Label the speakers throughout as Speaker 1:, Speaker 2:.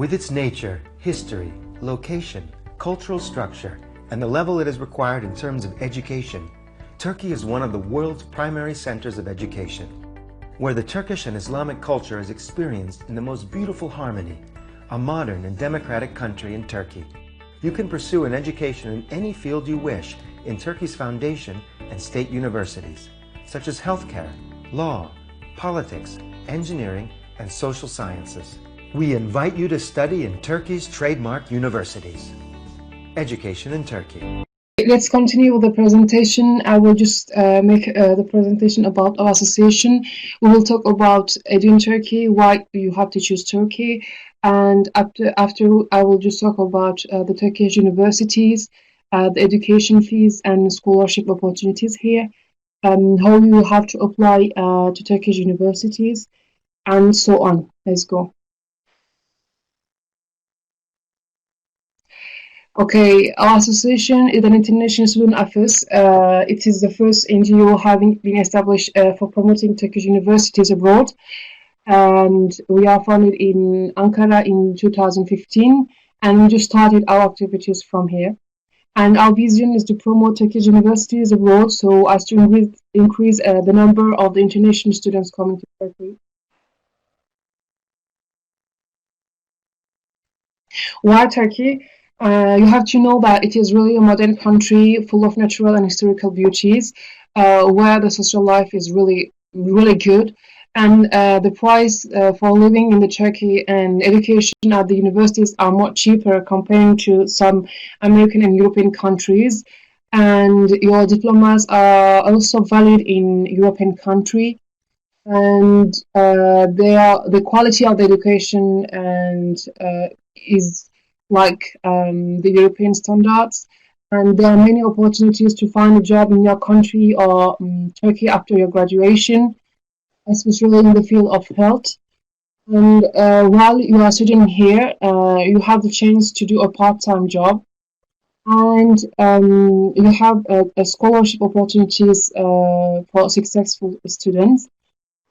Speaker 1: With its nature, history, location, cultural structure, and the level it is required in terms of education, Turkey is one of the world's primary centers of education, where the Turkish and Islamic culture is experienced in the most beautiful harmony, a modern and democratic country in Turkey. You can pursue an education in any field you wish in Turkey's foundation and state universities, such as healthcare, law, politics, engineering, and social sciences. We invite you to study in Turkey's TRADEMARK universities. Education in Turkey.
Speaker 2: Let's continue with the presentation. I will just make the presentation about our association. We will talk about Edu in Turkey, why you have to choose Turkey, and after I will just talk about the Turkish universities, the education fees and scholarship opportunities here, how you have to apply to Turkish universities, and so on. Let's go. Okay, our association is an international student office. It is the first NGO having been established for promoting Turkish universities abroad. And we are founded in Ankara in 2015, and we just started our activities from here. And our vision is to promote Turkish universities abroad, so as to increase the number of the international students coming to Turkey. Why Turkey? You have to know that it is really a modern country full of natural and historical beauties, where the social life is really good, and the price for living in the Turkey and education at the universities are much cheaper comparing to some American and European countries, and your diplomas are also valid in European country, and the quality of the education and is like the European standards, and there are many opportunities to find a job in your country or Turkey after your graduation, especially in the field of health. And while you are studying here, you have the chance to do a part-time job, and you have a scholarship opportunities for successful students.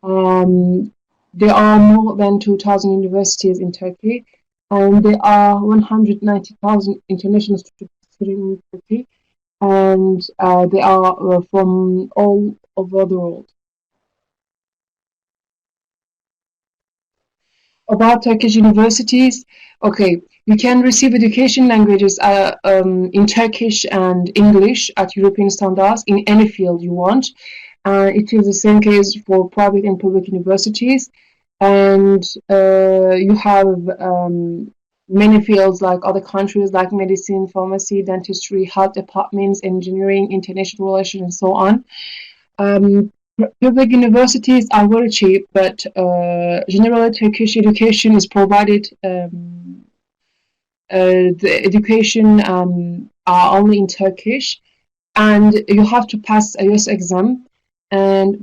Speaker 2: There are more than 2,000 universities in Turkey, and there are 190,000 international students in Turkey, and they are from all over the world. About Turkish universities, okay, you can receive education languages in Turkish and English at European standards in any field you want. It is the same case for private and public universities. And you have many fields like other countries, like medicine, pharmacy, dentistry, health departments, engineering, international relations, and so on. Public universities are very cheap, but generally Turkish education is provided. The education are only in Turkish, and you have to pass a US exam.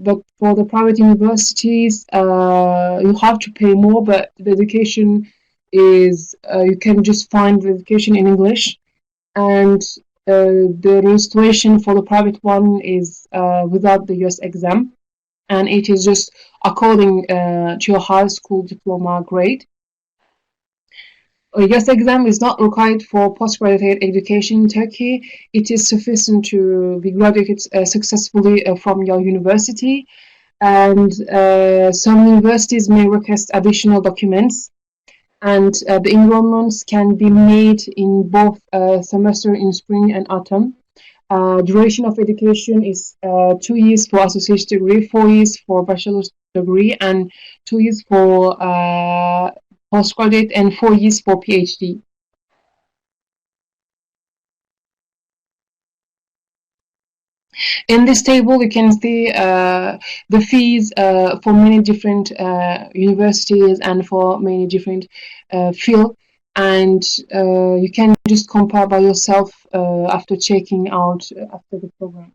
Speaker 2: But for the private universities, you have to pay more, but the education is, you can just find the education in English, and the registration for the private one is without the US exam, and it is just according to your high school diploma grade. A US exam is not required for postgraduate education in Turkey. It is sufficient to be graduated successfully from your university, and some universities may request additional documents, and the enrollments can be made in both semester in spring and autumn. Duration of education is 2 years for associate degree, 4 years for bachelor's degree, and 2 years for postgraduate, and 4 years for PhD. In this table, you can see the fees for many different universities and for many different fields, and you can just compare by yourself after checking out after the program.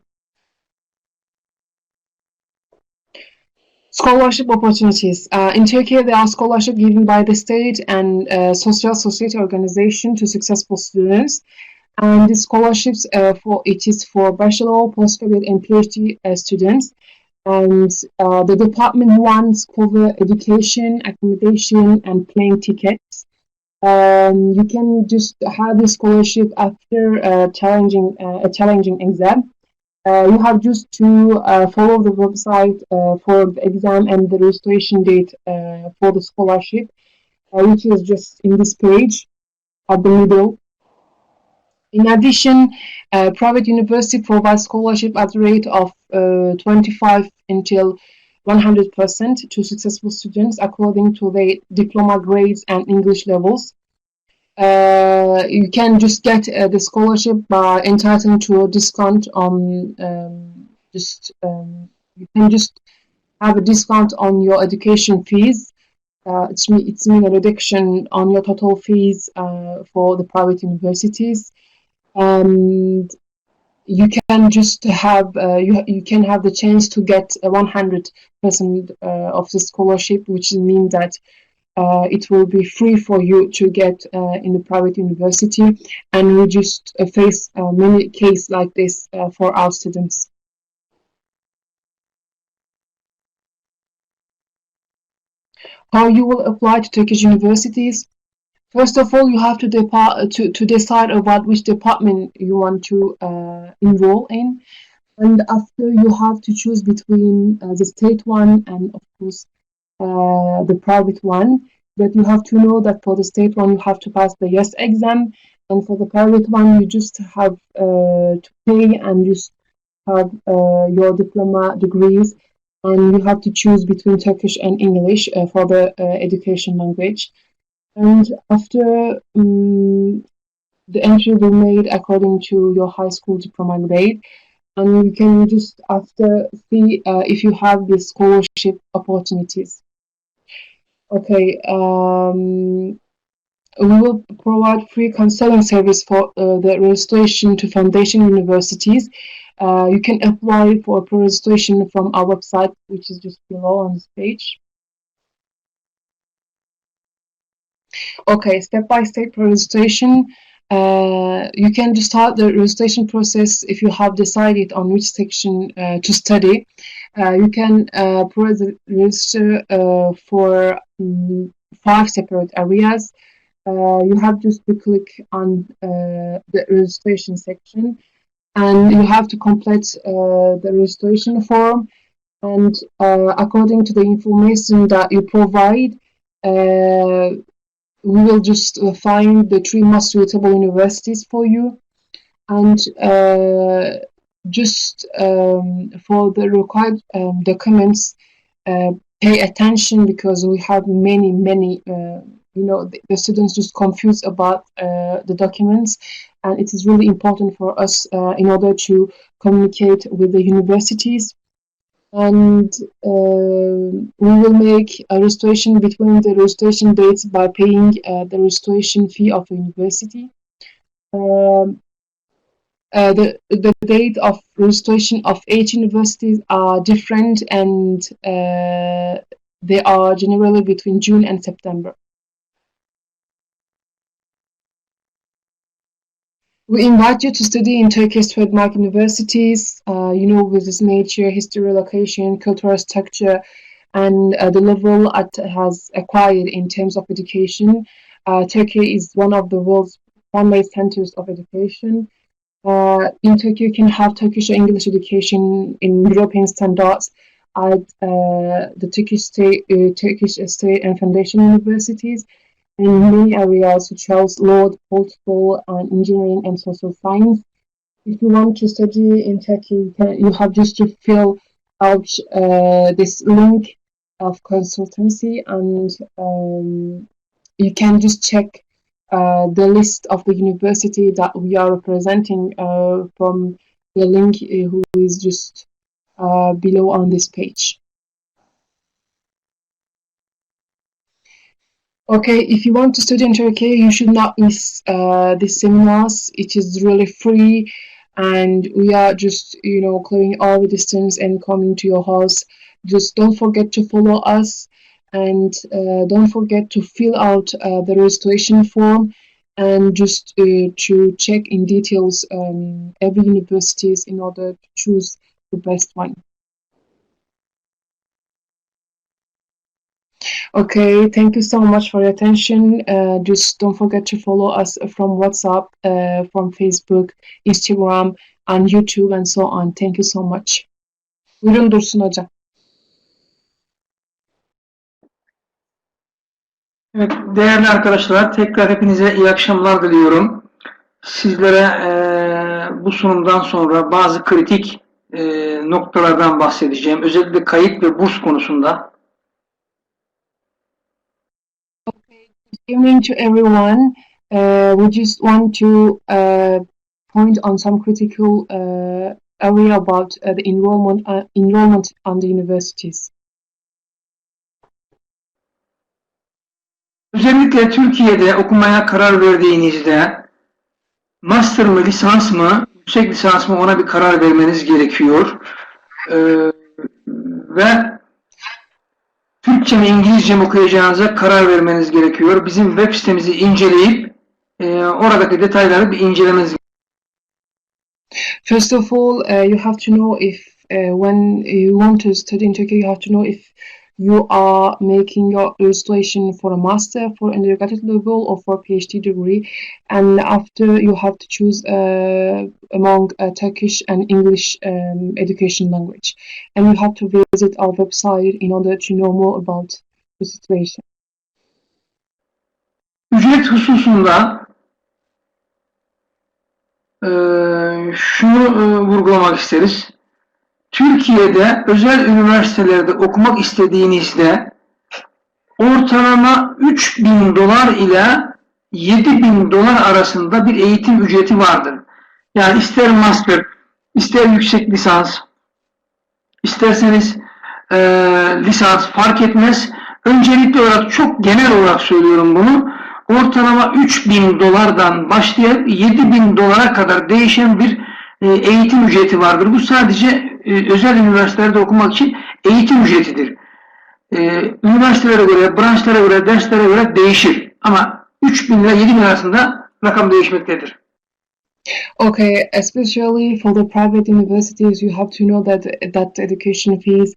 Speaker 2: Scholarship opportunities. In Turkey, there are scholarships given by the state and social society organization to successful students. And the scholarships it is for bachelor, postgraduate, and PhD students. And the department ones cover education, accommodation, and plane tickets. You can just have the scholarship after a challenging exam. You have just to follow the website for the exam and the registration date for the scholarship, which is just in this page at the middle. In addition, private university provides scholarship at the rate of 25 until 100% to successful students according to their diploma grades and English levels. You can just get the scholarship by entitling to a discount on you can just have a discount on your education fees. It's mean a reduction on your total fees for the private universities, and you can just have you can have the chance to get 100% of the scholarship, which means that it will be free for you to get in the private university, and we just face many cases like this for our students. How you will apply to Turkish universities? First of all, you have to decide about which department you want to enroll in, and after you have to choose between the state one and of course the private one. But you have to know that for the state one you have to pass the yes exam, and for the private one you just have to pay and just have your diploma degrees, and you have to choose between Turkish and English for the education language. And after the entry will be made according to your high school diploma grade, and you can just after see if you have the scholarship opportunities. Okay, we will provide free counseling service for the registration to foundation universities. You can apply for registration from our website, which is just below on this page. Okay, step-by-step registration. You can just start the registration process if you have decided on which section to study. You can register for 5 separate areas. You have just to click on the registration section, and you have to complete the registration form. And according to the information that you provide, we will just find the 3 most suitable universities for you. And just for the required documents, pay attention, because we have many the students just confused about the documents, and it is really important for us in order to communicate with the universities. And we will make a registration between the registration dates by paying the registration fee of the university. The date of registration of 8 universities are different, and they are generally between June and September. We invite you to study in Turkish TRADEMARK universities, with its nature, history, location, cultural structure, and the level it has acquired in terms of education. Turkey is one of the world's primary centers of education. In Turkey, you can have Turkish or English education in European standards at the Turkish state and foundation universities in many areas such as law, political, and engineering and social science. If you want to study in Turkey, you have just to fill out this link of consultancy, and you can just check the list of the university that we are representing from the link who is just below on this page. Okay, if you want to study in Turkey, you should not miss these seminars. It is really free, and we are just clearing all the distance and coming to your house. Just don't forget to follow us, and don't forget to fill out the registration form, and just to check in details every universities in order to choose the best one. Okay, thank you so much for your attention. Just don't forget to follow us from WhatsApp, from Facebook, Instagram, and YouTube, and so on. Thank you so much. Buyurun Dursun Hocam.
Speaker 3: Evet, değerli arkadaşlar, tekrar hepinize iyi akşamlar diliyorum. Sizlere bu sunumdan sonra bazı kritik noktalardan bahsedeceğim. Özellikle kayıt ve burs konusunda.
Speaker 2: Good evening to everyone. We just want to point on some critical area about the enrollment on the universities.
Speaker 3: Özellikle Türkiye'de okumaya karar verdiğinizde master mı, lisans mı, yüksek lisans mı ona bir karar vermeniz gerekiyor. Ve Türkçe mi, İngilizce mi okuyacağınıza karar vermeniz gerekiyor. Bizim web sitemizi inceleyip oradaki detayları bir incelemeniz gerekiyor.
Speaker 2: First of all, you have to know if when you want to study in Turkey, you have to know if you are making your registration for a master, for undergraduate level, or for PhD degree. And after, you have to choose among Turkish and English education language. And you have to visit our website in order to know more about the situation.
Speaker 3: Ücret hususunda şunu vurgulamak isteriz. Türkiye'de özel üniversitelerde okumak istediğinizde ortalama 3.000 dolar ile 7.000 dolar arasında bir eğitim ücreti vardır. Yani ister master, ister yüksek lisans, isterseniz lisans fark etmez. Öncelikli olarak çok genel olarak söylüyorum bunu. Ortalama 3.000 dolardan başlayıp 7.000 dolara kadar değişen bir eğitim ücreti vardır. Bu sadece özel üniversitelerde okumak için eğitim ücretidir. Üniversitelere göre, branşlara göre, derslere göre değişir. Ama 3.000 ile 7.000 arasında rakam değişmektedir.
Speaker 2: Okay, especially for the private universities, you have to know that education fees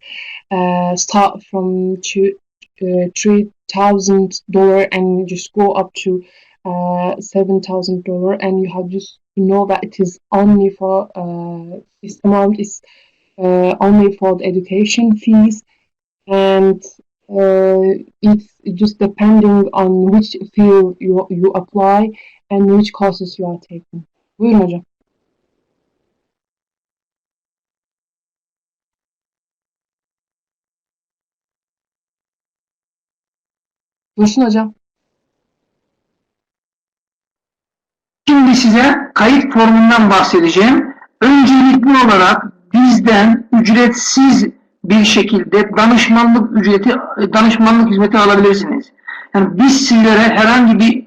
Speaker 2: start from $3,000 and just go up to $7,000, and you have just to know that it is only for this amount is only for the education fees, and it's just depending on which field you apply and which courses you are taking. Buyurun hocam. Dursun hocam.
Speaker 3: Şimdi size kayıt formundan bahsedeceğim. Öncelikli olarak bizden ücretsiz bir şekilde danışmanlık hizmeti alabilirsiniz. Yani biz sizlere herhangi bir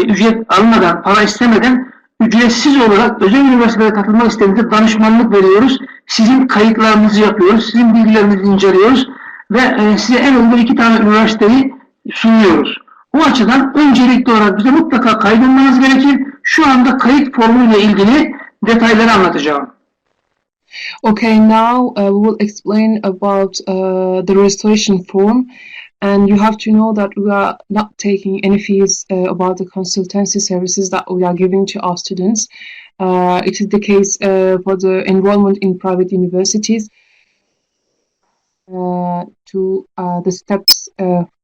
Speaker 3: ücret almadan, para istemeden ücretsiz olarak özel üniversitelere katılmak istediğinizde danışmanlık veriyoruz. Sizin kayıtlarınızı yapıyoruz, sizin bilgilerinizi inceliyoruz ve size en uygun 2 tane üniversiteyi sunuyoruz. O açıdan öncelikli olarak bize mutlaka kaydolmanız gerekir. Şu anda kayıt formuyla ilgili detayları anlatacağım.
Speaker 2: Okay, now we will explain about the registration form, and you have to know that we are not taking any fees about the consultancy services that we are giving to our students. It is the case for the enrollment in private universities. To the steps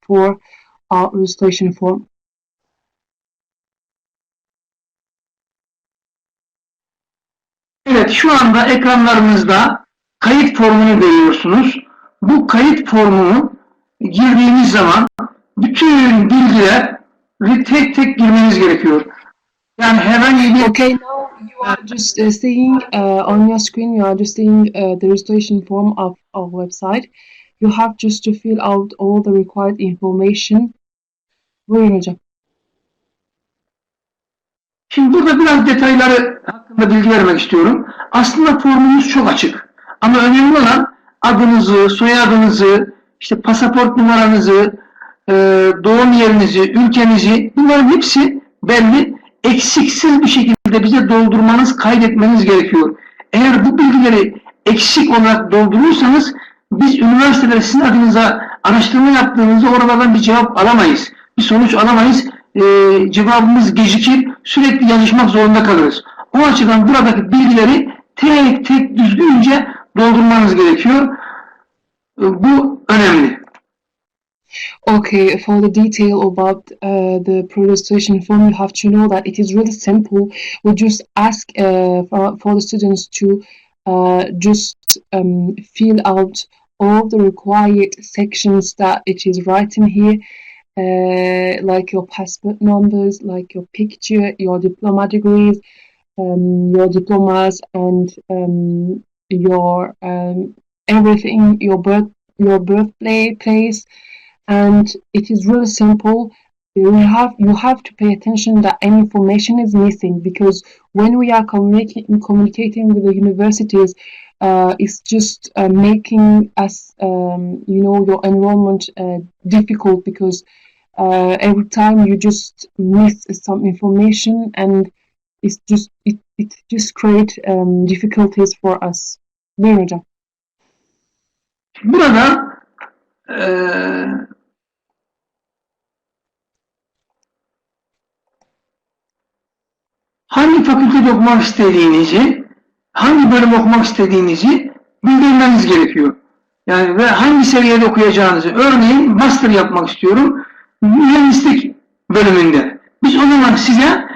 Speaker 2: for our registration form.
Speaker 3: Evet, şu anda ekranlarınızda kayıt formunu görüyorsunuz. Bu kayıt formunu girdiğiniz zaman bütün bilgileri tek tek girmeniz gerekiyor. Yani herhangi bir...
Speaker 2: Okay, now you are just seeing on your screen, you are just seeing the registration form of our website. You have just to fill out all the required information. Buyurun hocam.
Speaker 3: Şimdi burada biraz detayları hakkında bilgi vermek istiyorum. Aslında formunuz çok açık. Ama önemli olan adınızı, soyadınızı, işte pasaport numaranızı, doğum yerinizi, ülkenizi, bunların hepsi belli. Eksiksiz bir şekilde bize doldurmanız, kaydetmeniz gerekiyor. Eğer bu bilgileri eksik olarak doldurursanız biz üniversitelere sizin araştırma yaptığımızda oralardan bir cevap alamayız. Bir sonuç alamayız. Cevabımız gecikir. Sürekli yazışmak zorunda kalırız. O açıdan buradaki bilgileri tek tek düzgünce doldurmanız gerekiyor. Bu önemli.
Speaker 2: Okay, for the detail about the pre-registration form, you have to know that it is really simple. We just ask for the students to just fill out all the required sections that it is written here, like your passport numbers, like your picture, your diploma degrees, your diplomas, and your everything, your birthplace. And it is really simple. You have to pay attention that any information is missing, because when we are communicating with the universities, it's just making us, your enrollment difficult, because every time you just miss some information, and it just create difficulties for us. Buyurun hocam.
Speaker 3: Burada hangi fakültede okumak istediğinizi, hangi bölüm okumak istediğinizi bildirmeniz gerekiyor. Yani ve hangi seviyede okuyacağınızı. Örneğin master yapmak istiyorum mühendislik bölümünde. Biz o zaman size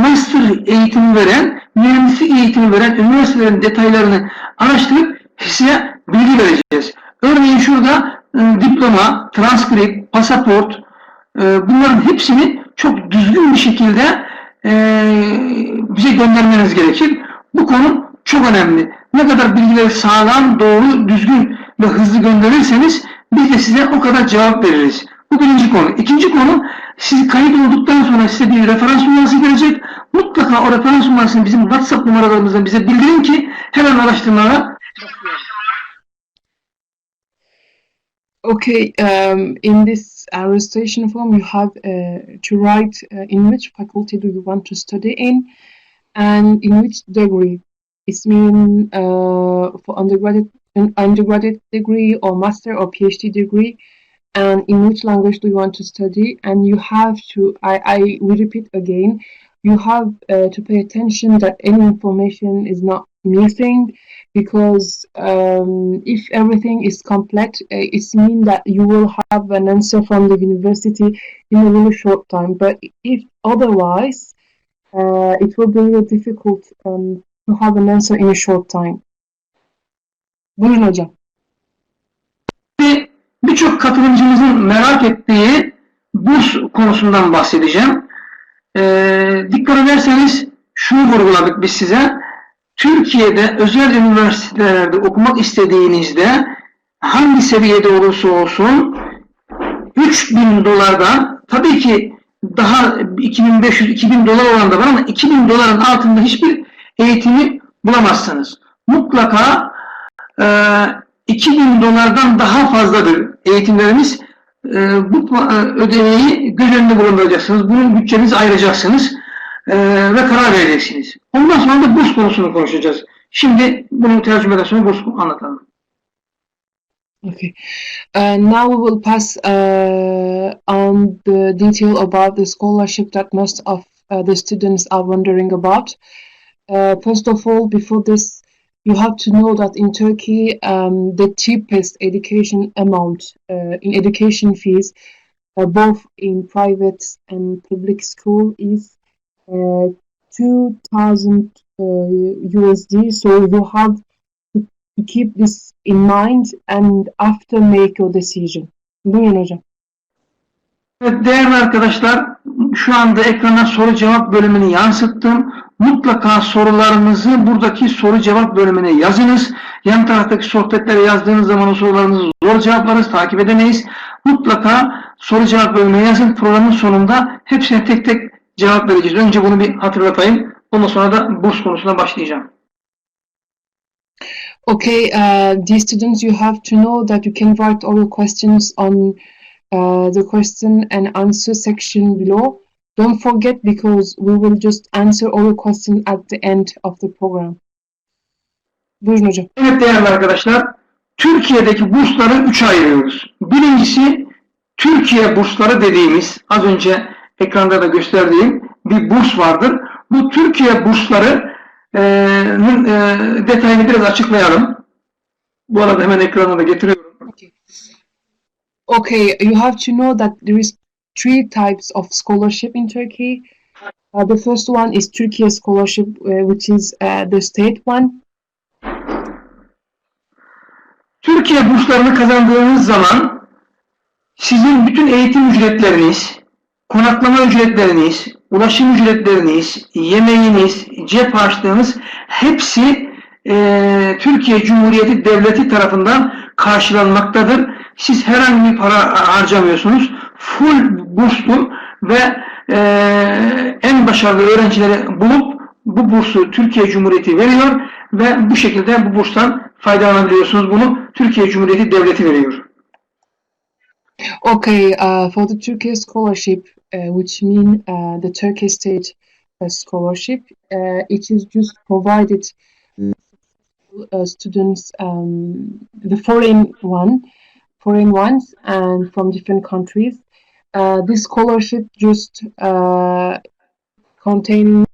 Speaker 3: master eğitimi veren, mühendislik eğitimi veren üniversitelerin detaylarını araştırıp size bilgi vereceğiz. Örneğin şurada diploma, transkript, pasaport, bunların hepsini çok düzgün bir şekilde bize göndermeniz gerekir. Bu konu çok önemli. Ne kadar bilgileri sağlam, doğru, düzgün ve hızlı gönderirseniz biz de size o kadar cevap veririz. Bu birinci konu. İkinci konu, siz kayıt olduktan sonra size bir referans numarası gelecek. Mutlaka o referans numarasını bizim WhatsApp numaralarımızdan bize bildirin ki hemen araştırmalara başlayalım.
Speaker 2: Okay, in this registration form, you have to write in which faculty do you want to study in, and in which degree. It means for undergraduate degree or master or PhD degree, and in which language do you want to study. And you have to, we repeat again, you have to pay attention that any information is not missing, because if everything is complete, it means that you will have an answer from the university in a really short time. But if otherwise, it will be really difficult to have an answer in a short time. Buyurun hocam.
Speaker 3: Birçok katılımcımızın merak ettiği burs konusundan bahsedeceğim. Dikkat ederseniz şunu vurguladık biz size. Türkiye'de özel üniversitelerde okumak istediğinizde hangi seviyede olursa olsun 3.000 dolardan, tabii ki daha 2.500-2.000 dolar olan da var ama 2.000 doların altında hiçbir eğitimi bulamazsınız. Mutlaka 2.000 dolardan daha fazladır eğitimlerimiz. Bu ödemeyi göz önünde bulunduracaksınız. Bunun bütçenizi ayıracaksınız ve karar vereceksiniz. Ondan sonra da burs konusunu konuşacağız. Şimdi bunu tercümeden sonra burs anlatalım.
Speaker 2: Okay. Now we will pass on the detail about the scholarship that most of the students are wondering about. First of all, before this, you have to know that in Turkey, the cheapest education amount in education fees, both in private and public school, is 2,000 USD. So you have to keep this in mind and after make your decision. Buyurun hocam.
Speaker 3: Evet, değerli arkadaşlar, şu anda ekrana soru cevap bölümünü yansıttım. Mutlaka sorularınızı buradaki soru cevap bölümüne yazınız. Yan taraftaki sohbetlere yazdığınız zaman o sorularınızı zor cevaplarız, takip edemeyiz. Mutlaka soru cevap bölümüne yazın. Programın sonunda hepsine tek tek cevap vereceğiz. Önce bunu bir hatırlatayım. Ondan sonra da burs konusuna başlayacağım.
Speaker 2: Okay, dear students, you have to know that you can write all your questions on the question and answer section below. Don't forget, because we will just answer all the questions at the end of the program. Buyurun hocam.
Speaker 3: Evet değerli arkadaşlar, Türkiye'deki bursları üçe ayırıyoruz. Birincisi Türkiye bursları dediğimiz, az önce ekranda da gösterdiğim bir burs vardır. Bu Türkiye burslarının detayını biraz açıklayalım. Bu arada hemen ekrana da getiriyorum.
Speaker 2: Okay, you have to know that there is three types of scholarship in Turkey. The first one is Turkey scholarship, which is the state one.
Speaker 3: Türkiye burslarını kazandığınız zaman sizin bütün eğitim ücretleriniz, konaklama ücretleriniz, ulaşım ücretleriniz, yemeğiniz, cep harçlığınız hepsi Türkiye Cumhuriyeti Devleti tarafından karşılanmaktadır. Siz herhangi bir para harcamıyorsunuz. Full burslu ve en başarılı öğrencileri bulup bu bursu Türkiye Cumhuriyeti veriyor ve bu şekilde bu burstan faydalanabiliyorsunuz. Bunu Türkiye Cumhuriyeti Devleti veriyor.
Speaker 2: Okay, for the Turkish scholarship, which mean the Turkish state scholarship, it is just provided students, the foreign ones, and from different countries. This scholarship just containing.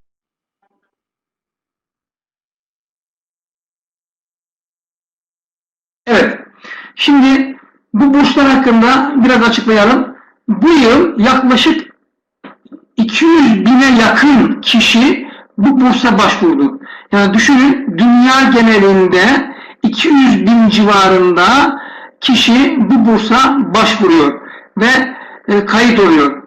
Speaker 3: Evet. Şimdi bu burslar hakkında biraz açıklayalım. Bu yıl yaklaşık 200 bine yakın kişi bu bursa başvurdu. Yani düşünün, dünya genelinde 200 bin civarında kişi bu bursa başvuruyor ve kayıt oluyor.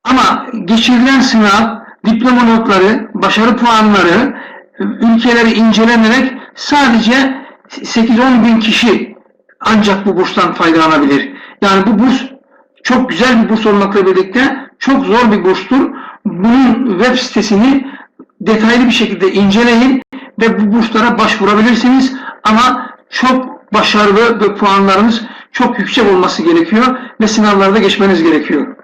Speaker 3: Ama geçirilen sınav, diploma notları, başarı puanları, ülkeleri incelenerek sadece 8-10 bin kişi ancak bu burstan faydalanabilir. Yani bu burs çok güzel bir burs olmakla birlikte çok zor bir burstur. Bunun web sitesini detaylı bir şekilde inceleyin ve bu burslara başvurabilirsiniz. Ama çok başarılı ve puanlarınız çok yüksek olması gerekiyor ve sınavlarda geçmeniz gerekiyor.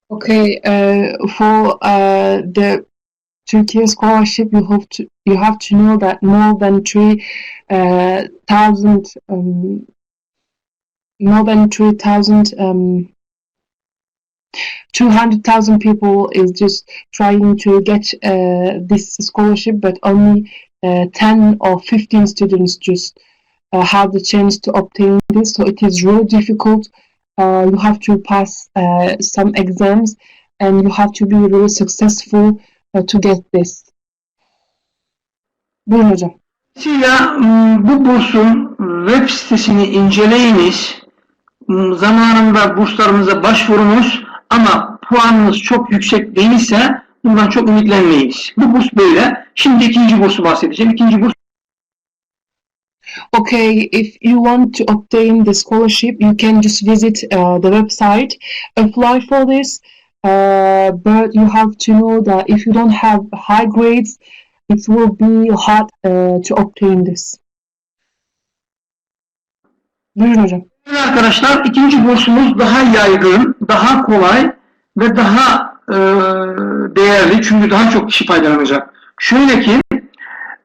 Speaker 2: Okay, for the Turkey scholarship, you have to know that more than 200,000 people is just trying to get this scholarship, but only 10 or 15 students just have the chance to obtain this. So it is really difficult. You have to pass some exams, and you have to be really successful to get this. Buyurun hocam.
Speaker 3: Bu bursun web sitesini inceleyiniz. Zamanında burslarımıza başvurunuz ama puanınız çok yüksek değilse bundan çok ümitlenmeyiz. Bu burs böyle. Şimdi ikinci bursu bahsedeceğim. İkinci burs.
Speaker 2: Okay, if you want to obtain the scholarship, you can just visit the website, apply for this, but you have to know that if you don't have high grades, it will be hard to obtain this. Buyurun hocam.
Speaker 3: Arkadaşlar, ikinci bursumuz daha yaygın, daha kolay ve daha değerli, çünkü daha çok kişi faydalanacak. Şöyle ki,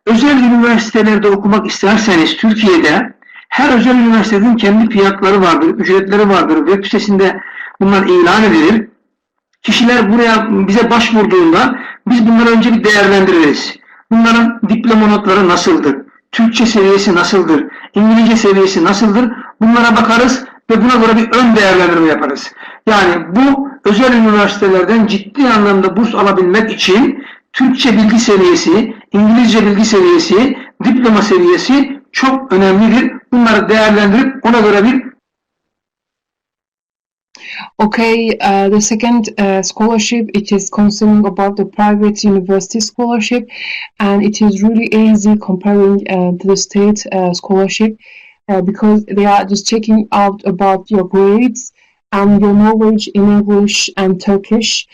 Speaker 3: özel üniversitelerde okumak isterseniz Türkiye'de her özel üniversitenin kendi fiyatları vardır, ücretleri vardır. Web sitesinde bunlar ilan edilir. Kişiler buraya bize başvurduğunda biz bunları önce bir değerlendiririz. Bunların diploma notları nasıldır? Türkçe seviyesi nasıldır? İngilizce seviyesi nasıldır? Bunlara bakarız ve buna göre bir ön değerlendirme yaparız. Yani bu özel üniversitelerden ciddi anlamda burs alabilmek için Türkçe bilgi seviyesi, İngilizce bilgi seviyesi, diploma seviyesi çok önemlidir. Bunları değerlendirip ona göre bir.
Speaker 2: Okay, the second scholarship, it is concerning about the private university scholarship, and it is really easy comparing to the state scholarship because they are just checking out about your grades and your knowledge in English and Turkish,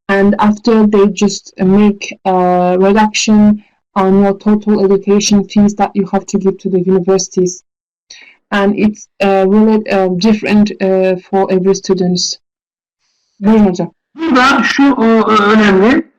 Speaker 2: and after they just make a reduction on your total education fees that you have to give to the universities. And it's really different for every student. Buyurun hocam.
Speaker 3: Burada şu önemli,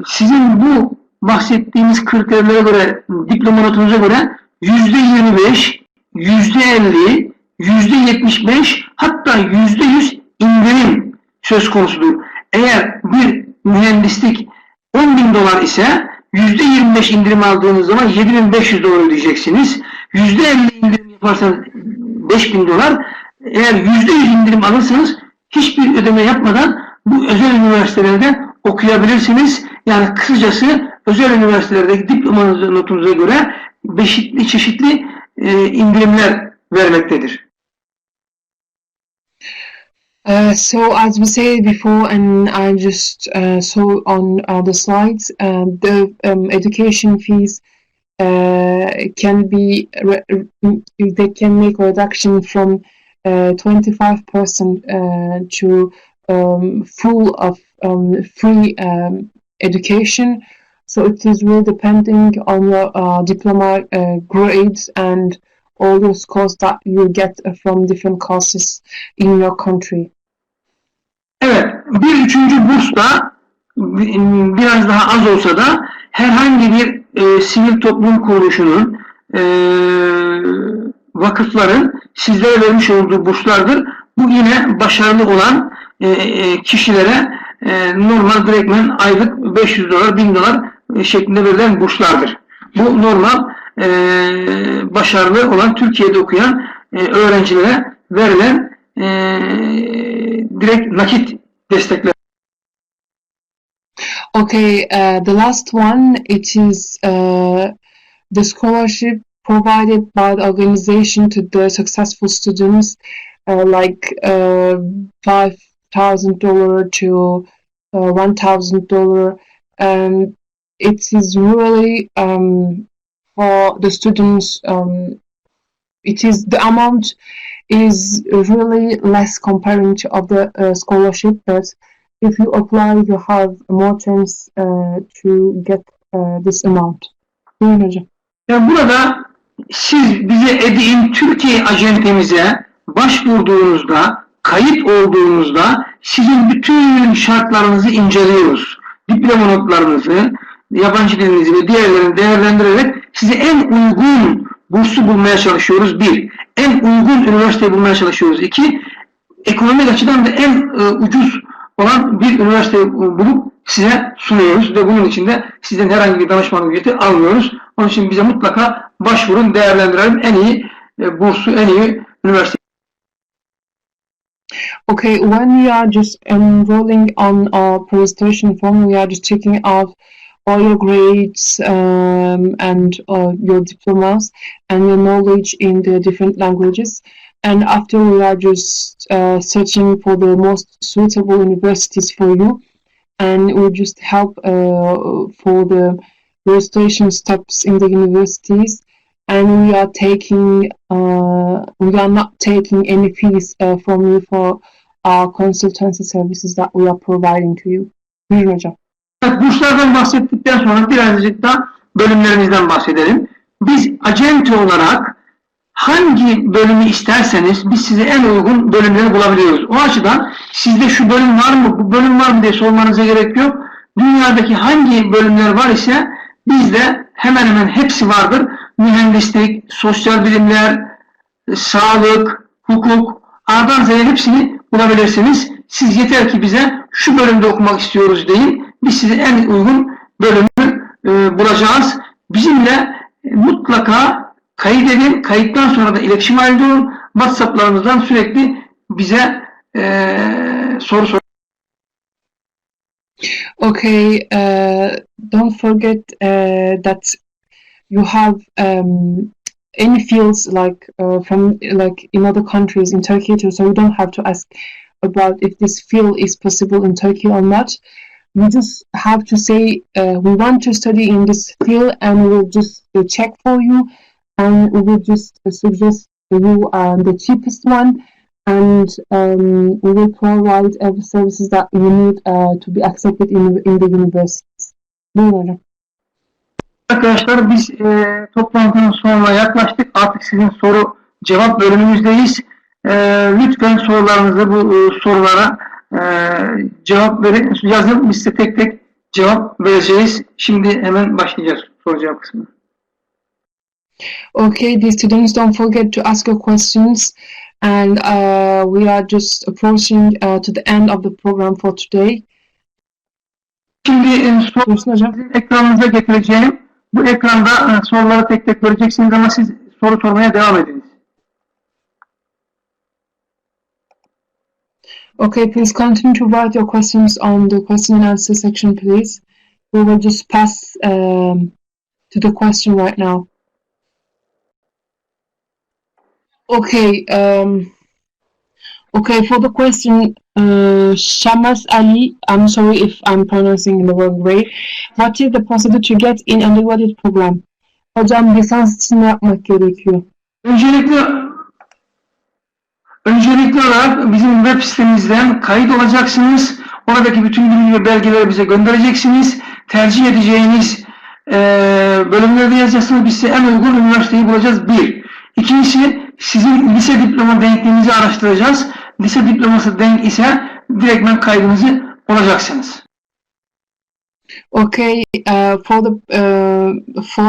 Speaker 3: sizin bu bahsettiğimiz kriterlere göre, diploma notunuza göre %25, %50, %75 hatta %100 indirim söz konusudur. Eğer bir mühendislik 10.000 dolar ise %25 indirim aldığınız zaman 7.500 dolar ödeyeceksiniz. %50 indirim yaparsanız 5.000 dolar. Eğer %100 indirim alırsanız hiçbir ödeme yapmadan bu özel üniversitelerde okuyabilirsiniz. Yani kısacası özel üniversitelerdeki diploma notunuza göre çeşitli indirimler vermektedir.
Speaker 2: So as we said before, and I just saw on the slides, the education fees can be they can make a reduction from 25% to full of free education. So it is really depending on your diploma grades and all those scores that you get from different courses in your country.
Speaker 3: Evet, bir üçüncü burs da biraz daha az olsa da herhangi bir sivil toplum kuruluşunun, vakıfların sizlere vermiş olduğu burslardır. Bu yine başarılı olan kişilere normal direktmen aylık 500 dolar, 1000 dolar şeklinde verilen burslardır. Bu normal başarılı olan Türkiye'de okuyan öğrencilere verilen direkt nakit destekler.
Speaker 2: Okay, the last one, it is the scholarship provided by the organization to the successful students, like $5,000 to $1,000. It is really for the students. It is the amount is really less comparing to other scholarship, but if you apply, you have more chance to get this amount. Buyurun hocam.
Speaker 3: Yani burada siz bize EDİN Türkiye acentemize başvurduğunuzda, kayıt olduğunuzda sizin bütün şartlarınızı inceliyoruz. Diploma notlarınızı, yabancı dilinizi ve diğerlerini değerlendirerek size en uygun bursu bulmaya çalışıyoruz. Bir, en uygun üniversiteyi bulmaya çalışıyoruz. İki, ekonomik açıdan da en ucuz olan bir üniversiteyi bulup size sunuyoruz ve bunun için de sizden herhangi bir danışmanlık ücreti almıyoruz. Onun için bize mutlaka başvurun, değerlendirelim en iyi bursu, en iyi üniversite.
Speaker 2: Okay, when we are just enrolling on our registration form, we are just checking out all your grades and your diplomas and your knowledge in the different languages. And after, we are just searching for the most suitable universities for you, and we just help for the registration steps in the universities. And we are not taking any fees from you for our consultancy services that we are providing to you. Buyurun hocam.
Speaker 3: Evet, burslardan bahsettikten sonra birazcık da bölümlerimizden bahsedelim. Biz acente olarak hangi bölümü isterseniz biz size en uygun bölümleri bulabiliyoruz. O açıdan sizde şu bölüm var mı, bu bölüm var mı diye sormanıza gerek yok. Dünyadaki hangi bölümler var ise bizde hemen hemen hepsi vardır. Mühendislik, sosyal bilimler, sağlık, hukuk, A'dan Z'ye hepsini bulabilirsiniz. Siz yeter ki bize şu bölümde okumak istiyoruz deyin. Biz size en uygun bölümü bulacağız. Bizimle mutlaka kayıt edin. Kayıttan sonra da iletişim halinde olun. WhatsApp'larımızdan sürekli bize soru sorun.
Speaker 2: Okay, don't forget that you have any fields like from like in other countries in Turkey too, so you don't have to ask about if this field is possible in Turkey or not. You just have to say we want to study in this field, and we will just check for you, and we will just suggest you the cheapest one, and we will provide every services that you need to be accepted in the universities. Buyurun hocam.
Speaker 3: Arkadaşlar biz toplantının sonuna yaklaştık. Artık sizin soru cevap bölümümüzdeyiz. Lütfen sorularınızı bu sorulara cevap verin, yazın. Biz size tek tek cevap vereceğiz. Şimdi hemen başlayacağız soru cevap kısmına.
Speaker 2: Okay, the students, don't forget to ask your questions, and we are just approaching to the end of the program for today.
Speaker 3: Şimdi
Speaker 2: Dursun hocam.
Speaker 3: ekranınıza getireceğim. Bu ekranda soruları tek tek göreceksiniz ama siz soru sormaya devam ediniz.
Speaker 2: Okay, please continue to write your questions on the question and answer section, please. We will just pass to the question right now. Okay, okay, for the question, Shamas Ali, I'm sorry if I'm pronouncing in the wrong way. What is the procedure to get in undergraduate program? Hocam lisans için ne yapmak gerekiyor?
Speaker 3: Öncelikli olarak bizim web sitemizden kayıt olacaksınız. Oradaki bütün bilgi ve belgeleri bize göndereceksiniz. Tercih edeceğiniz bölümlerde yazacaksınız. Biz size en uygun üniversiteyi bulacağız. Bir. İkincisi, sizin lise diploma denkliğinizi araştıracağız. Lise diploması denk ise direktmen kaydınızı olacaksınız.
Speaker 2: Okay, for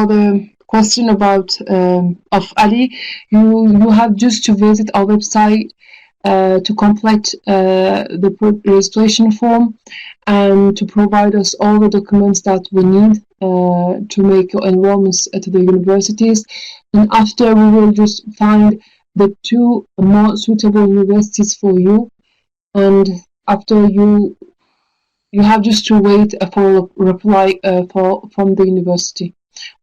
Speaker 2: the question about of Ali, you have just to visit our website to complete the registration form and to provide us all the documents that we need to make your enrollments to the universities. And after, we will just find the two more suitable universities for you. And after, you have just to wait for a reply from the university.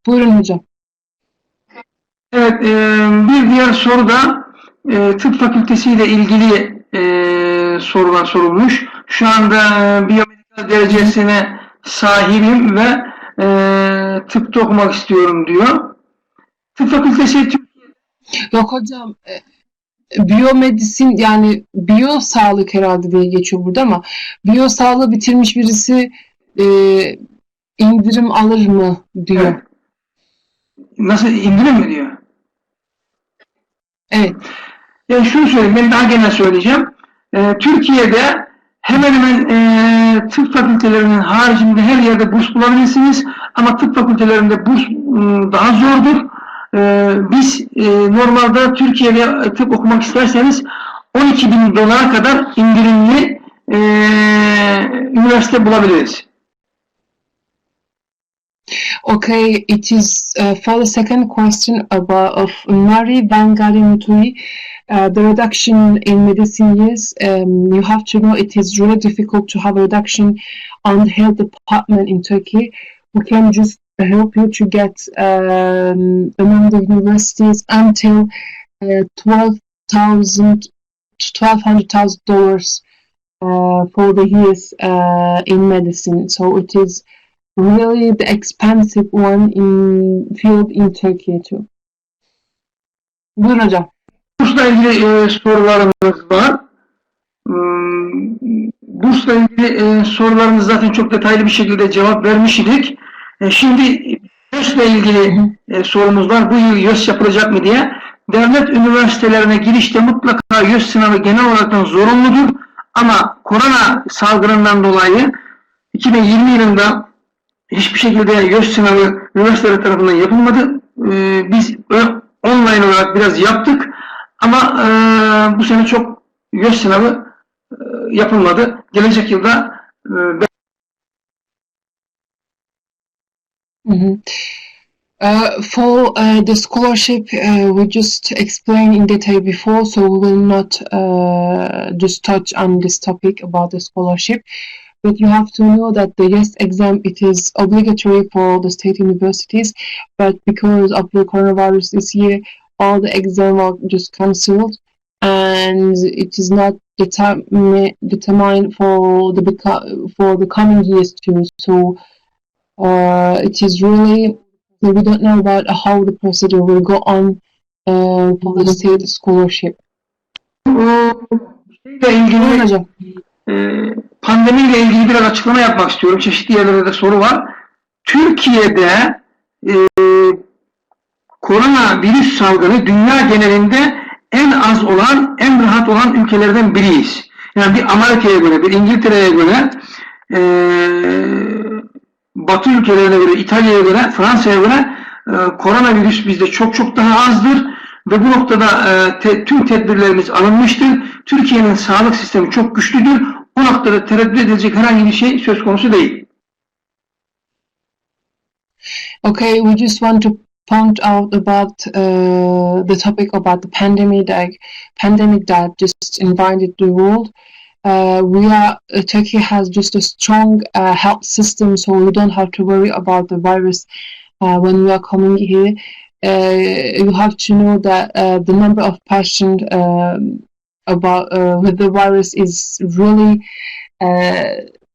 Speaker 2: Buyurun hocam.
Speaker 3: Evet, bir diğer soru da tıp fakültesiyle ilgili sorular sorulmuş. Şu anda biyomedikal derecesine sahibim ve tıpta okumak istiyorum diyor. Tıp fakültesi Türkiye...
Speaker 2: Yok hocam, biyomedisin yani biyosağlık herhalde diye geçiyor burada ama biyosağlığı bitirmiş birisi indirim alır mı diyor.
Speaker 3: Evet. Nasıl, indirim mi diyor?
Speaker 2: Evet.
Speaker 3: Yani şunu söyleyeyim, ben daha genel söyleyeceğim. Türkiye'de hemen hemen tıp fakültelerinin haricinde her yerde burs bulabilirsiniz. Ama tıp fakültelerinde burs daha zordur. Biz normalde Türkiye'de tıp okumak isterseniz 12.000 dolara kadar indirimli üniversite bulabiliriz.
Speaker 2: Okay, it is for the second question of Mari Bangari Mutui. The reduction in medicine years, you have to know it is really difficult to have a reduction on the health department in Turkey. We can just help you to get among the universities until $1,200,000 for the years in medicine. So it is really the expensive one in field in Turkey too. Buyurun hocam.
Speaker 3: Bursla ilgili sorularımız var. Bursla ilgili sorularımız zaten çok detaylı bir şekilde cevap vermiş idik. Şimdi bursla ilgili sorumuz var. Bu yıl YÖS yapılacak mı diye. Devlet üniversitelerine girişte mutlaka YÖS sınavı genel olarak zorunludur. Ama korona salgınından dolayı 2020 yılında hiçbir şekilde YÖS sınavı üniversiteler tarafından yapılmadı. Biz online olarak biraz yaptık. Ama bu sene çok YÖS sınavı yapılmadı. Gelecek yılda
Speaker 2: for the scholarship, we just explained in detail before, so we will not just touch on this topic about the scholarship. But you have to know that the YES exam, it is obligatory for the state universities, but because of the coronavirus this year, all the exams are just cancelled, and it is not determined for the coming years too. So it is really, we don't know about how the procedure will go on for the state scholarship.
Speaker 3: Pandemiyle ilgili biraz açıklama yapmak istiyorum. Çeşitli yerlerde de soru var. Türkiye'de koronavirüs salgını dünya genelinde en az olan, en rahat olan ülkelerden biriyiz. Yani bir Amerika'ya göre, bir İngiltere'ye göre Batı ülkelerine göre, İtalya'ya göre, Fransa'ya göre koronavirüs bizde çok çok daha azdır ve bu noktada tüm tedbirlerimiz alınmıştır. Türkiye'nin sağlık sistemi çok güçlüdür. Bu noktada tereddüt edilecek herhangi bir şey söz konusu değil.
Speaker 2: Okay, we just want to point out about the topic about the pandemic that just invaded the world. Turkey has just a strong health system, so we don't have to worry about the virus when we are coming here. You have to know that the number of patients with the virus is really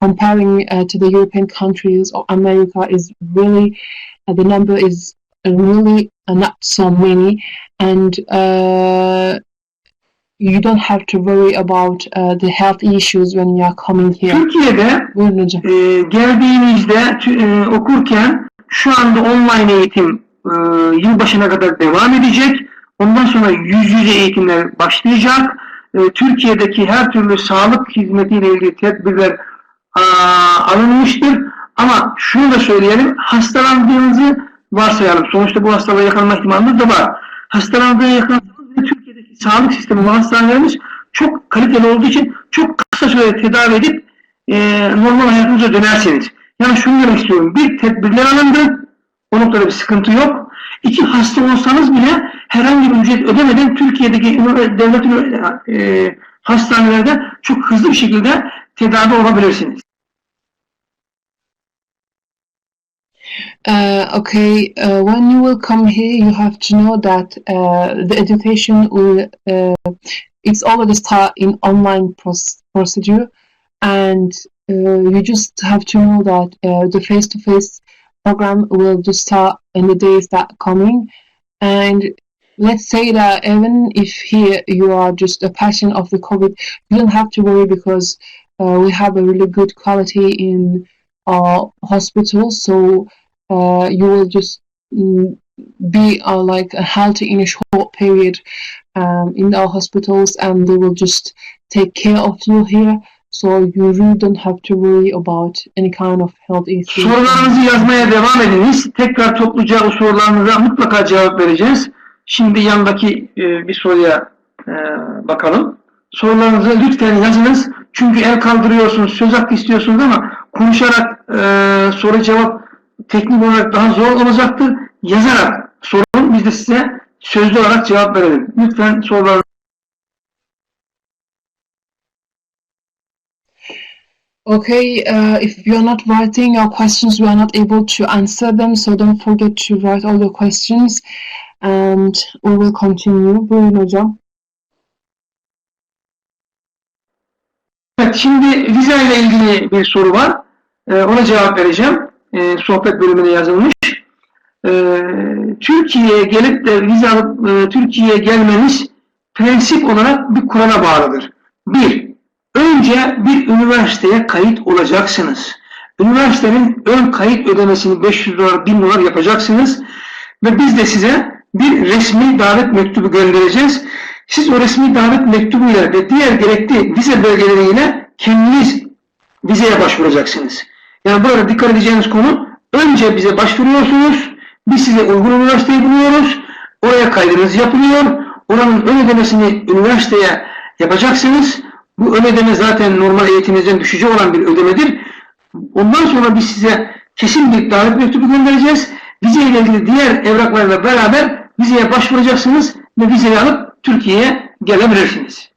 Speaker 2: comparing to the European countries or America is really the number is really not so many, and you don't have to worry about the health issues when you are coming here.
Speaker 3: Türkiye'de geldiğinizde okurken şu anda online eğitim yılbaşına kadar devam edecek. Ondan sonra yüz yüze eğitimler başlayacak. Türkiye'deki her türlü sağlık hizmetiyle ilgili tedbirler alınmıştır. Ama şunu da söyleyelim, hastalandığınızı varsayalım. Sonuçta bu hastalığa yakalanma ihtimaliniz de var. Hastalandığına yakalandığınız ve Türkiye'deki sağlık sistemi ve hastanelerimiz çok kaliteli olduğu için çok kısa sürede tedavi edip normal hayatınıza dönerseniz. Yani şunu demek istiyorum, bir, tedbirler alındı, o noktada bir sıkıntı yok. İki, hasta olsanız bile herhangi bir ücret ödemeden Türkiye'deki devlet hastanelerde çok hızlı bir şekilde tedavi olabilirsiniz.
Speaker 2: When you will come here, you have to know that the education will it's already start in online procedure, and you just have to know that the face-to-face program will just start in the days that are coming. And let's say that even if here you are just a patient of the COVID, you don't have to worry because we have a really good quality in our hospitals, so you will just be like healthy in a short period in our hospitals, and they will just take care of you here. So you really don't have to worry about any kind of health issues.
Speaker 3: Sorularınızı yazmaya devam ediniz. Tekrar topluca o sorularınıza mutlaka cevap vereceğiz. Şimdi yandaki bir soruya bakalım. Sorularınızı lütfen yazınız. Çünkü el kaldırıyorsunuz, söz hakkı istiyorsunuz ama konuşarak soru cevap teknik olarak daha zor olacaktır. Yazarak sorun, biz de size sözlü olarak cevap verelim. Lütfen sorularınızı.
Speaker 2: Okay, if you're not writing your questions, we are not able to answer them, so don't forget to write all your questions, and we will continue. Buyurun hocam.
Speaker 3: Evet, şimdi vize ile ilgili bir soru var. Ona cevap vereceğim. Sohbet bölümüne yazılmış. Türkiye'ye gelip de vize alıp Türkiye'ye gelmeniz prensip olarak bir kurala bağlıdır. Bir, önce bir üniversiteye kayıt olacaksınız. Üniversitenin ön kayıt ödemesini 500 dolar, 1000 dolar yapacaksınız. Ve biz de size bir resmi davet mektubu göndereceğiz. Siz o resmi davet mektubuyla ve diğer gerekli vize belgeleriyle kendiniz vizeye başvuracaksınız. Yani burada dikkat edeceğiniz konu, önce bize başvuruyorsunuz, biz size uygun üniversiteyi buluyoruz, oraya kaydınız yapılıyor, oranın ön ödemesini üniversiteye yapacaksınız. Bu ön ödeme zaten normal eğitiminizden düşücü olan bir ödemedir. Ondan sonra biz size kesin bir davet mektubu göndereceğiz. Vize ile ilgili diğer evraklarla beraber vizeye başvuracaksınız ve vizeyi alıp Türkiye'ye gelebilirsiniz.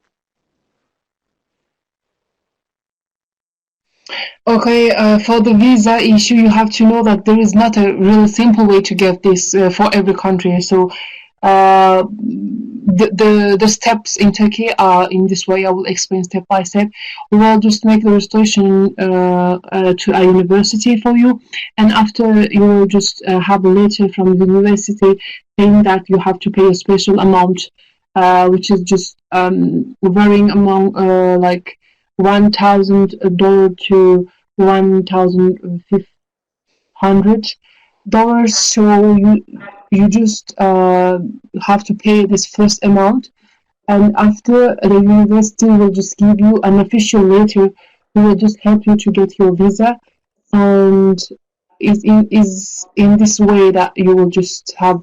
Speaker 2: Okay, for the visa issue, you have to know that there is not a really simple way to get this for every country. So the steps in Turkey are in this way. I will explain step by step. We will just make the registration to a university for you, and after you will just have a letter from the university saying that you have to pay a special amount, which is just varying among like $1,000 to $1,500. So you just have to pay this first amount, and after the university will just give you an official letter who will just help you to get your visa, and is in this way that you will just have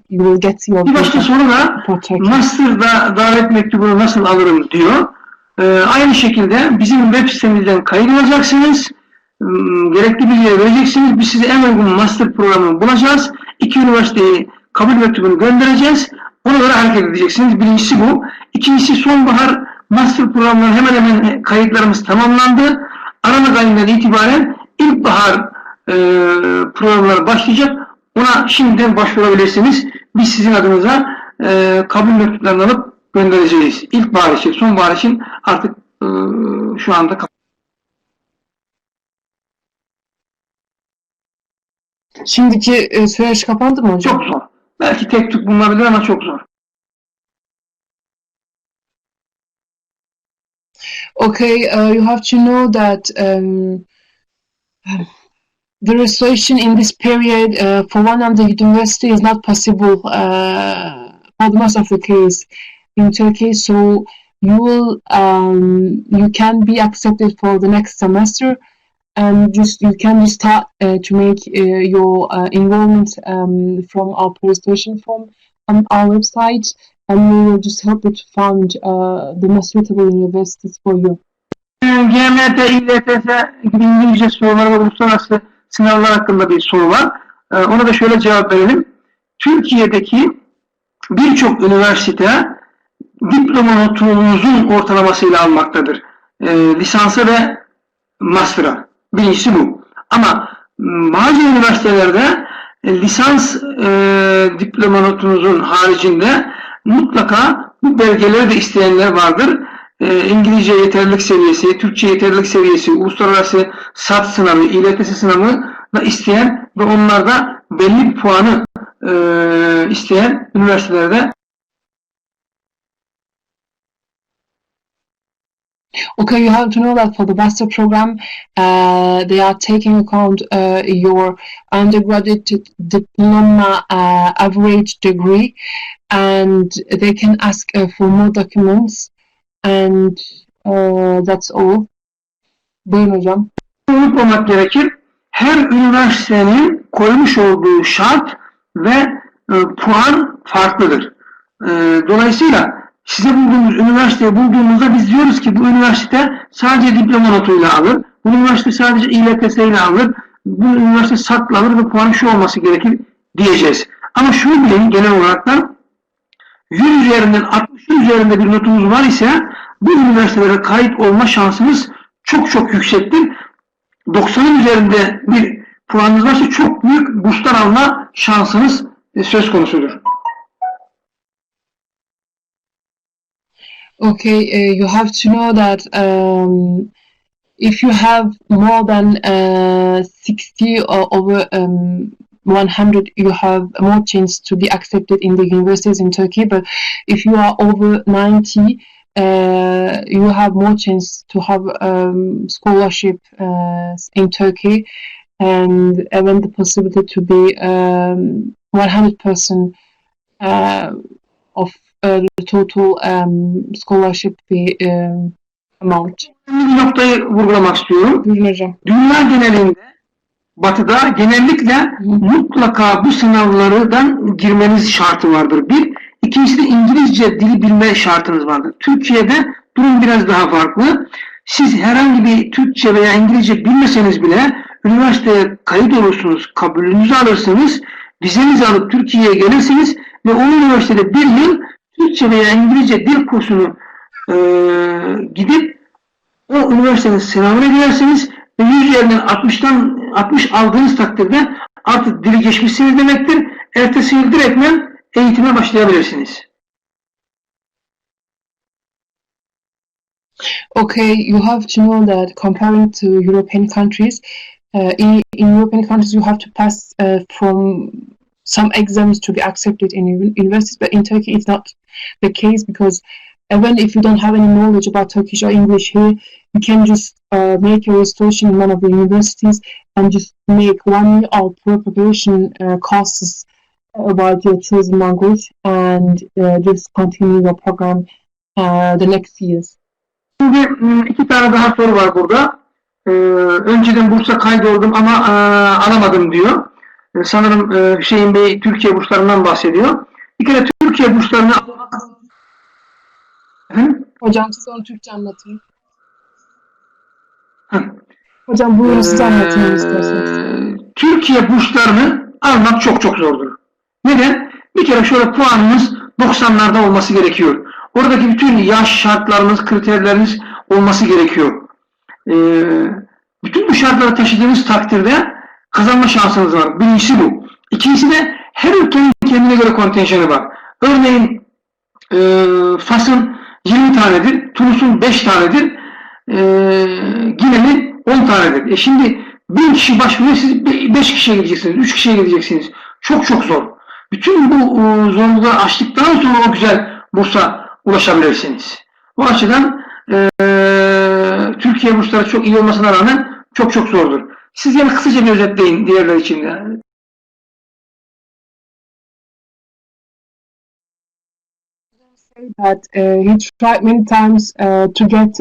Speaker 2: you will get your
Speaker 3: Bir başka soru da Master'da davet mektubunu nasıl alırım diyor. Aynı şekilde bizim web sitemizden kaydolacaksınız. Gerekli bilgileri vereceksiniz. Biz size en uygun master programını bulacağız. 2 üniversiteyi kabul mektubunu göndereceğiz. Ona göre hareket edeceksiniz. Birincisi bu. İkincisi sonbahar master programları hemen hemen kayıtlarımız tamamlandı. Aralık ayından itibaren ilkbahar programları başlayacak. Ona şimdiden başvurabilirsiniz. Biz sizin adınıza kabul mektuplarını alıp göndereceğiz. İlkbahar için, sonbahar için artık şu anda
Speaker 2: Şimdiki süreç kapandı mı hocam?
Speaker 3: Çok zor. Belki tek tük bulunabilir ama çok zor.
Speaker 2: Okay, you have to know that the registration in this period for one of the university is not possible for the most of the case in Turkey. So you can be accepted for the next semester, and you can just start to make your enrollment from our registration form on our website, and we will just help you to find the most suitable universities for you.
Speaker 3: GMT, İLTS gibi İngilizce soruları ve uluslararası sınavlar hakkında bir soru var. Ona da şöyle cevap verelim. Türkiye'deki birçok üniversite diploma notunuzun ortalamasıyla almaktadır. Lisansa ve master'a. Birincisi bu. Ama bazı üniversitelerde lisans diploma notunuzun haricinde mutlaka bu belgeleri de isteyenler vardır. İngilizce yeterlilik seviyesi, Türkçe yeterlilik seviyesi, uluslararası SAT sınavı, İLTS sınavı da isteyen ve onlarda belli bir puanı isteyen üniversitelerde.
Speaker 2: Okay, you have to know that for the master program, they are taking account your undergraduate diploma average degree, and they can ask for more documents, and that's all. Buyurun hocam.
Speaker 3: Unutmamak gerekir. Her üniversitenin koymuş olduğu şart ve puan farklıdır. Dolayısıyla size bulduğumuz üniversiteyi bulduğumuzda biz diyoruz ki bu üniversite sadece diploma notuyla alır. Bu üniversite sadece İLTS ile alır. Bu üniversite SAT'la alır ve puanı şu olması gerekir diyeceğiz. Ama şunu bilin genel olarak 100 üzerinden 60 üzerinde bir notunuz var ise bu üniversitelere kayıt olma şansınız çok çok yüksektir. 90'ın üzerinde bir puanınız varsa çok büyük burslar alma şansınız söz konusudur.
Speaker 2: Okay, you have to know that if you have more than 60 or over 100, you have more chance to be accepted in the universities in Turkey. But if you are over 90, you have more chance to have scholarship in Turkey, and even the possibility to be 100% of the total scholarship amount.
Speaker 3: Bir noktayı vurgulamak istiyorum.
Speaker 2: Buyurun hocam.
Speaker 3: Dünya genelinde, Batı'da genellikle mutlaka bu sınavlardan girmeniz şartı vardır. Bir. İkincisi de İngilizce dili bilme şartınız vardır. Türkiye'de durum biraz daha farklı. Siz herhangi bir Türkçe veya İngilizce bilmeseniz bile üniversiteye kayıt olursunuz, kabulünüzü alırsınız, vizenizi alıp Türkiye'ye gelirsiniz ve o üniversitede bir yıl Türkçe veya İngilizce dil kursunu gidip o üniversitenin sınavına girersiniz ve 100 üzerinden 60 aldığınız takdirde artık dili geçmişsiniz demektir. Ertesi yıl direktmen eğitime başlayabilirsiniz.
Speaker 2: Okay, you have to know that comparing to European countries, in European countries you have to pass from some exams to be accepted in universities, but in Turkey it's not the case, because even if you don't have any knowledge about Turkish or English here, you can just make your registration in one of the universities and just make 1 year of preparation courses about your chosen language, and just continue your program the next years.
Speaker 3: Şimdi 2 tane daha soru var burada. önceden bursa kaydoldum ama alamadım diyor. Sanırım Hüseyin Bey Türkiye burslarından bahsediyor. Bir kere Türkiye burslarını...
Speaker 2: Hocam siz onu Türkçe anlatın. Hocam buyurun siz anlatın isterseniz.
Speaker 3: Türkiye burslarını almak çok çok zordur. Neden? Bir kere şöyle puanınız 90'larda olması gerekiyor. Oradaki bütün yaş şartlarınız, kriterleriniz olması gerekiyor. Bütün bu şartları taşıdığınız takdirde kazanma şansınız var. Birincisi bu. İkincisi de her ülkenin kendine göre kontenjanı var. Örneğin Fas'ın 20 tanedir, Tunus'un 5 tanedir, Gine'nin 10 tanedir. Şimdi 1000 kişi başvuruyor, siz 5 kişiye gideceksiniz, 3 kişiye gideceksiniz. Çok çok zor. Bütün bu zorlukları aştıktan sonra o güzel bursa ulaşabilirsiniz. Bu açıdan Türkiye bursları çok iyi olmasına rağmen çok çok zordur. Siz yani kısaca bir özetleyin diğerler için de.
Speaker 2: That he tried many times to get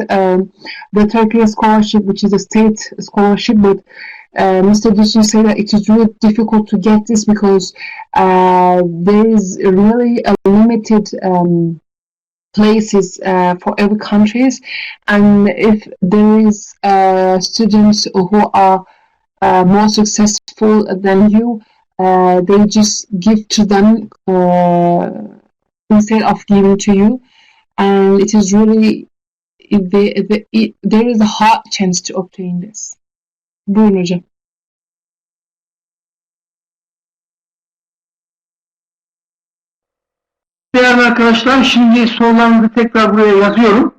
Speaker 2: the Turkish scholarship, which is a state scholarship, but Mr. Dusun said that it is really difficult to get this because there is really a limited places for every countries, and if there is students who are more successful than you, they just give to them instead of giving to you, and it is really there is a hard chance to obtain this. Buyurun hocam.
Speaker 3: Değerli arkadaşlar, şimdi sorularınızı tekrar buraya yazıyorum.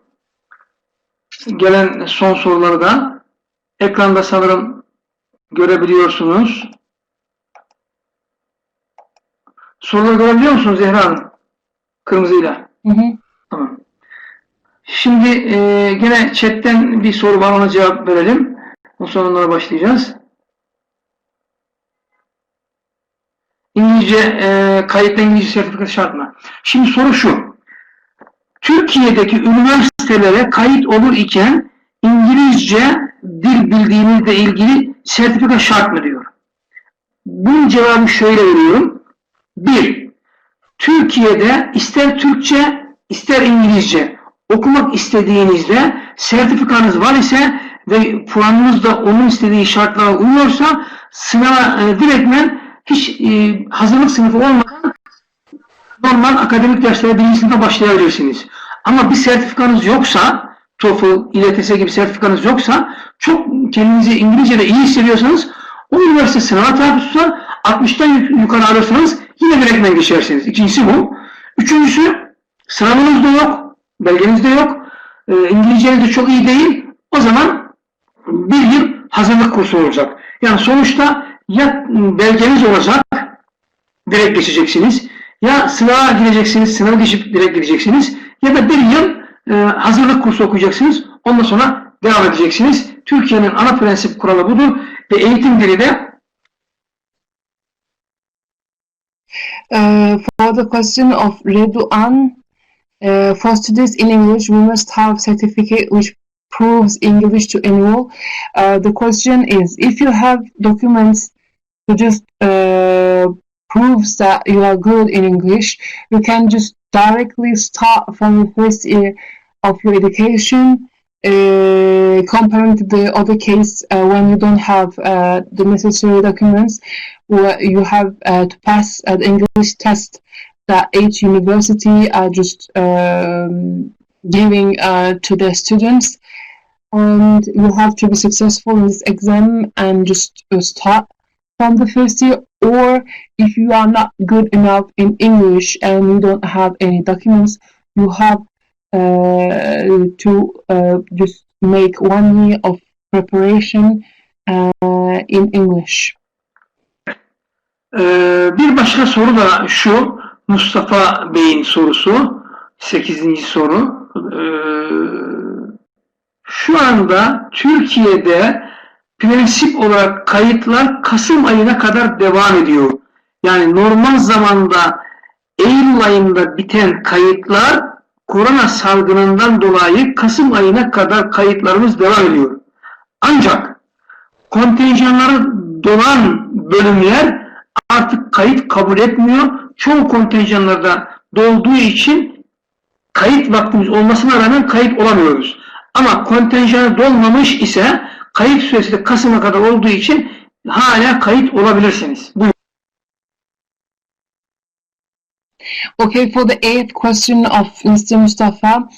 Speaker 3: Gelen son soruları da ekranda sanırım görebiliyorsunuz. Soruları görebiliyor musunuz Zehra Hanım? Kırmızıyla.
Speaker 2: Hı hı.
Speaker 3: Tamam. Şimdi gene chatten bir soru var, ona cevap verelim. Sonra onlara başlayacağız. İngilizce, kayıtlı İngilizce sertifika şart mı? Şimdi soru şu. Türkiye'deki üniversitelere kayıt olur iken İngilizce dil bildiğinizle ilgili sertifika şart mı diyor. Bunun cevabını şöyle veriyorum. 1. Türkiye'de ister Türkçe ister İngilizce okumak istediğinizde sertifikanız var ise ve puanınız da onun istediği şartlara uyuyorsa sınava direktmen hiç hazırlık sınıfı olmadan normal akademik derslere birinci sınıfa başlayabilirsiniz. Ama bir sertifikanız yoksa, TOEFL, İLTS gibi sertifikanız yoksa, çok kendinizi İngilizce'de iyi hissediyorsanız o üniversite sınava tabi tutar, 60'tan yukarı alırsanız yine direktmen geçersiniz. İkincisi bu. Üçüncüsü, sınavınız da yok, belgeniz de yok, İngilizceniz de çok iyi değil. O zaman bir yıl hazırlık kursu olacak. Yani sonuçta ya belgeniz olacak, direkt geçeceksiniz, ya sınava gireceksiniz, sınavı geçip direkt gideceksiniz, ya da bir yıl hazırlık kursu okuyacaksınız, ondan sonra devam edeceksiniz. Türkiye'nin ana prensip kuralı budur ve eğitim dili de
Speaker 2: For the question of Reduan, for students in English, we must have certificate which proves English to enroll. The question is, if you have documents to just proves that you are good in English, you can just directly start from the first year of your education, comparing to the other case when you don't have the necessary documents, where you have to pass the English test that each university are just giving to their students, and you have to be successful in this exam and just start from the first year. Or if you are not good enough in English and you don't have any documents, you have to just make 1 year of preparation in English.
Speaker 3: Bir başka soru da şu, Mustafa Bey'in sorusu, 8. soru. Şu anda Türkiye'de prensip olarak kayıtlar Kasım ayına kadar devam ediyor. Yani normal zamanda Eylül ayında biten kayıtlar korona salgınından dolayı Kasım ayına kadar kayıtlarımız devam ediyor. Ancak kontenjanları dolan bölümler artık kayıt kabul etmiyor. Çoğu kontenjanlarda dolduğu için kayıt vaktimiz olmasına rağmen kayıt olamıyoruz. Ama kontenjanı dolmamış ise kayıt süresi de Kasım'a kadar olduğu için hala kayıt olabilirsiniz. Buyurun.
Speaker 2: Okay, for the eighth question of Mr. Mustafa,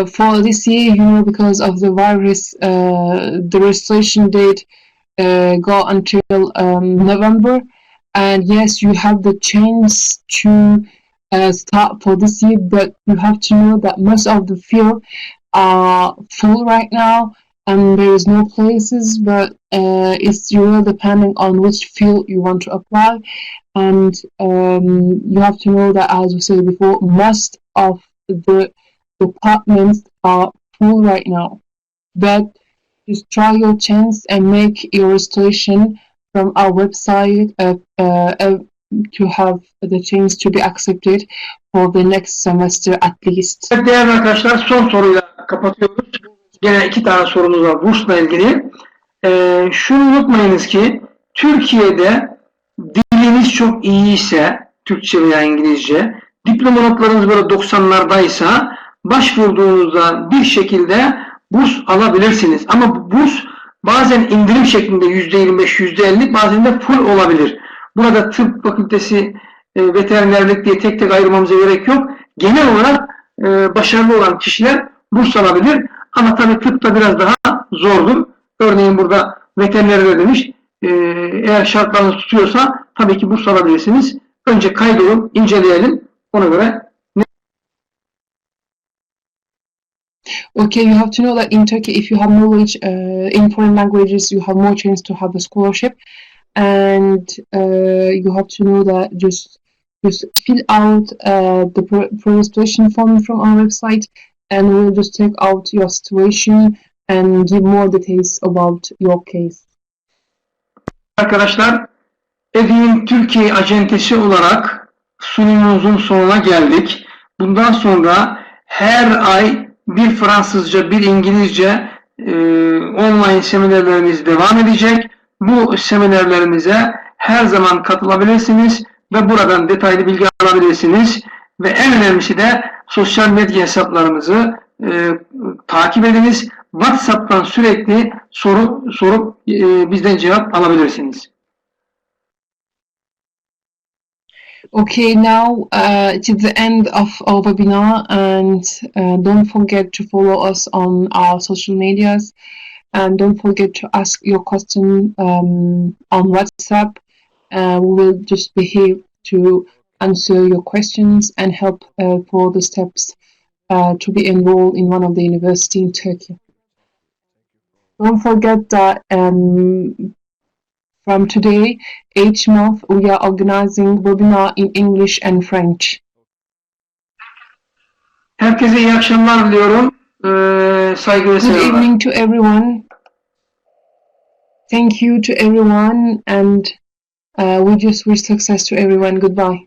Speaker 2: for this year, because of the virus, the registration date go until November, and yes, you have the chance to start for this year, but you have to know that most of the field are full right now, and there is no places, but it's really depending on which field you want to apply. And you have to know that, as we said before, most of the departments are full right now. But just try your chance and make your registration from our website to have the chance to be accepted for the next semester at least.
Speaker 3: Değerli arkadaşlar, son soruyla kapatıyoruz. Gene 2 tane sorumuz var bursla ilgili. Şunu unutmayınız ki Türkiye'de diliniz çok iyi ise, Türkçe veya İngilizce, diploma notlarınız böyle 90'lardaysa başvurduğunuzda bir şekilde burs alabilirsiniz. Ama bu burs bazen indirim şeklinde %25, %50, bazen de full olabilir. Burada tıp fakültesi, veterinerlik diye tek tek ayırmamıza gerek yok. Genel olarak başarılı olan kişiler burs alabilir. Ama tabii tıpta biraz daha zordur. Örneğin burada veterinerler demiş. Eğer şartlarınız tutuyorsa tabii ki burs alabilirsiniz. Önce kaydolun, inceleyelim. Ona göre.
Speaker 2: Okay, you have to know that in Turkey, if you have knowledge in foreign languages, you have more chance to have a scholarship. And you have to know that just fill out the pre-registration form from our website, and we'll just take out your situation and give more details about your case.
Speaker 3: Arkadaşlar, EDÜ'nün Türkiye acentesi olarak sunumumuzun sonuna geldik. Bundan sonra her ay bir Fransızca, bir İngilizce online seminerlerimiz devam edecek. Bu seminerlerimize her zaman katılabilirsiniz ve buradan detaylı bilgi alabilirsiniz. Ve en önemlisi de sosyal medya hesaplarımızı takip ediniz. WhatsApp'tan sürekli soru sorup bizden cevap alabilirsiniz.
Speaker 2: Okay, now it is the end of our webinar, and don't forget to follow us on our social medias, and don't forget to ask your question on WhatsApp. We will just be here to answer your questions and help for the steps to be enrolled in one of the universities in Turkey. Don't forget that from today, each month, we are organizing webinar in English and French.
Speaker 3: Herkese iyi akşamlar diliyorum. Saygı ve selamlar.
Speaker 2: Good evening to everyone. Thank you to everyone, and we just wish success to everyone. Goodbye.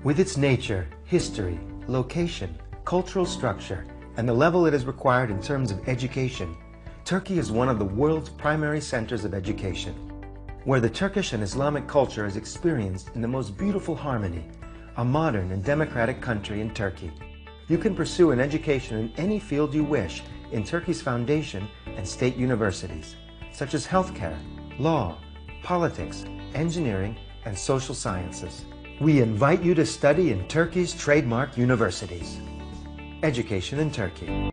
Speaker 1: With its nature, history, location, cultural structure, and the level it is required in terms of education, Turkey is one of the world's primary centers of education, where the Turkish and Islamic culture is experienced in the most beautiful harmony, a modern and democratic country in Turkey. You can pursue an education in any field you wish in Turkey's foundation and state universities, such as healthcare, law, politics, engineering, and social sciences. We invite you to study in Turkey's trademark universities. Education in Turkey.